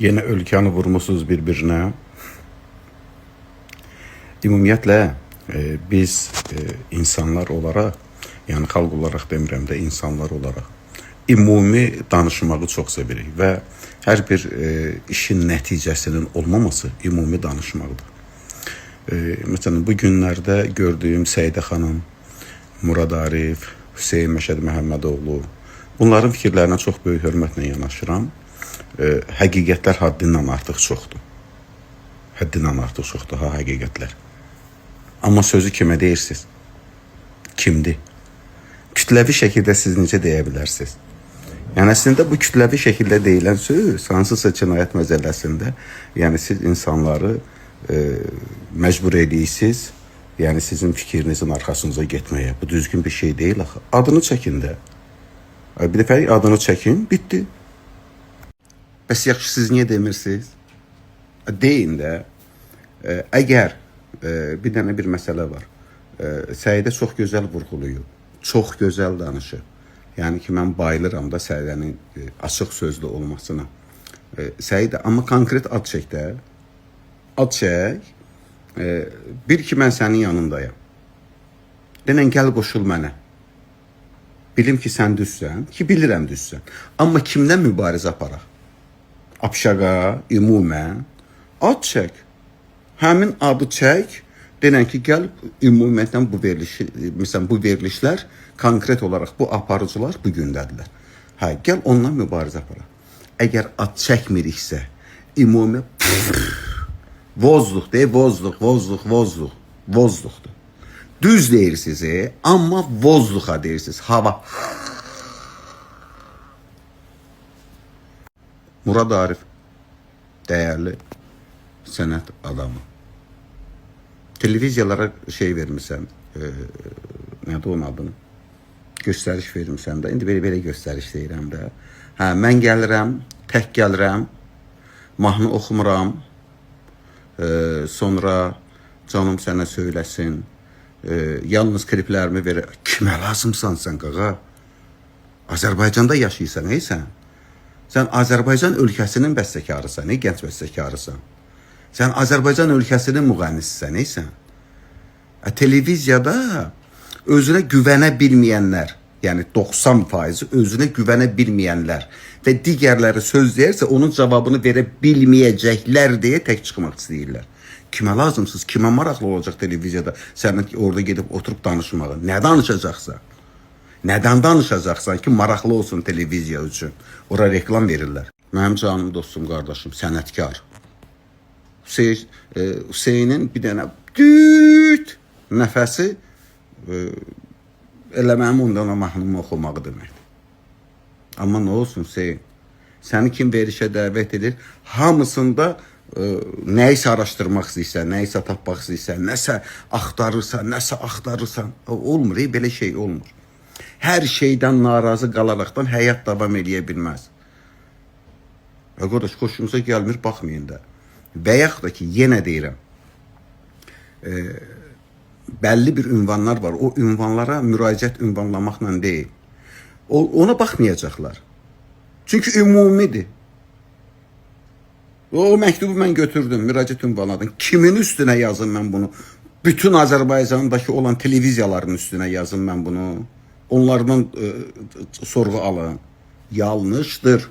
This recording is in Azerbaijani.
Yine ölkəni vurmusunuz bir-birinə. Ümumiyyətlə biz insanlar olaraq, yəni xalq olaraq demirəm də, insanlar olaraq ümumi danışmağı çox sevirik və hər bir işin nəticəsinin olmaması ümumi danışmaqdır. Məsələn, bu günlərdə gördüyüm Səidə xanım, Murad Arif, Hüseyin Məşəd Məhəmmədoğlu, bunların fikirlərinə çox böyük hörmətlə yanaşıram. Həqiqətlər həddindən artıq çoxdur. Həddindən artıq çoxdur ha həqiqətlər. Amma sözü kimə deyirsiniz? Kimdir? Kütləvi şəkildə siz necə deyə bilərsiniz? Yəni əslində bu kütləvi şəkildə deyilən söz hansısa cinayət məcəlləsində, yəni siz insanları məcbur edirsiniz, yəni sizin fikrinizin arxasınıza getməyə. Bu düzgün bir şey deyil axı. Adını çəkin də. Bir dəfə adını çəkin, bitdi. Bəs yaxşı siz niyə demirsiniz? Deyin də. Əgər bir dənə bir məsələ var. Səidə çox gözəl vurğulayıb, çox gözəl danışır. Yəni ki, mən bayılıram da Səidənin açıq sözlü olmasına. Səidə, amma konkret ad çək də. Ad çək. Bir ki, mən sənin yanındayım. Denən gəl qoşul mənə. Bilim ki, sən düzsən, ki bilirəm düzsən. Amma kimdən mübarizə aparaq? Apşaqa, ümumən, ad çək. Həmin adı çək, denən ki, gəl ümumiyyətlə bu verilişlər konkret olaraq bu aparıcılar bu gündədirlər. Gəl ondan mübarizə aparaq. Əgər ad çəkmiriksə, ümumi vozluq deyil, vozluqdur. Düz deyirsiniz, amma vozluqa deyirsiniz, hava. Murad Arif, dəyərli sənət adamı. Televiziyalara şey vermirsən, nədir onun adını? Göstəriş vermirsən də, indi belə göstəriş deyirəm də. Mən gəlirəm, tək gəlirəm, mahnı oxumuram, sonra canım sənə söyləsin, yalnız kliplərimi verir. Kimə lazımsan sən qağa? Azərbaycanda yaşayırsan, sən? Sən Azərbaycan ölkəsinin bəstəkarısan, gənc bəstəkarısan. Sən Azərbaycan ölkəsinin müğənnisisən, sən? Televiziyada özünə güvənə bilməyənlər, yəni 90% özünə güvənə bilməyənlər və digərləri söz deyərsə onun cavabını verə bilməyəcəklər deyə tək çıxmaq istəyirlər. Kimə lazımsınız? Kimə maraqlı olacaq televiziyada? Sənin orada gedib oturub danışmağa. Nə danışacaqsan? Nədən danışacaqsan ki, maraqlı olsun televiziya üçün? Ora reklam verirlər. Mənim canım dostum, qardaşım, sənətkar. Hüseynin bir dənə düt nəfəsi elə mənim ondan o mahnımı oxumağı deməkdir. Amma nə olsun Hüseyin? Səni kim verişə dəvət edir? Hamısında nəyisə araşdırmaq istəyirsən, nəyisə tapmaq istəyirsən, nəsə axtarırsan. Olmur, belə şey olmur. Hər şeydən narazı qalaraqdan həyat davam edə bilməz. Qardaş, xoşumuza gəlmir, baxmayın da. Və yaxud da ki, yenə deyirəm, bəlli bir ünvanlar var. O ünvanlara müraciət ünvanlamaqla deyil. Ona baxmayacaqlar. Çünki ümumidir. O məktubu mən götürdüm, müraciət ünvanladım. Kimin üstünə yazım mən bunu? Bütün Azərbaycandakı olan televiziyaların üstünə yazım mən bunu. Onlardan sorğu alın. Yanlışdır.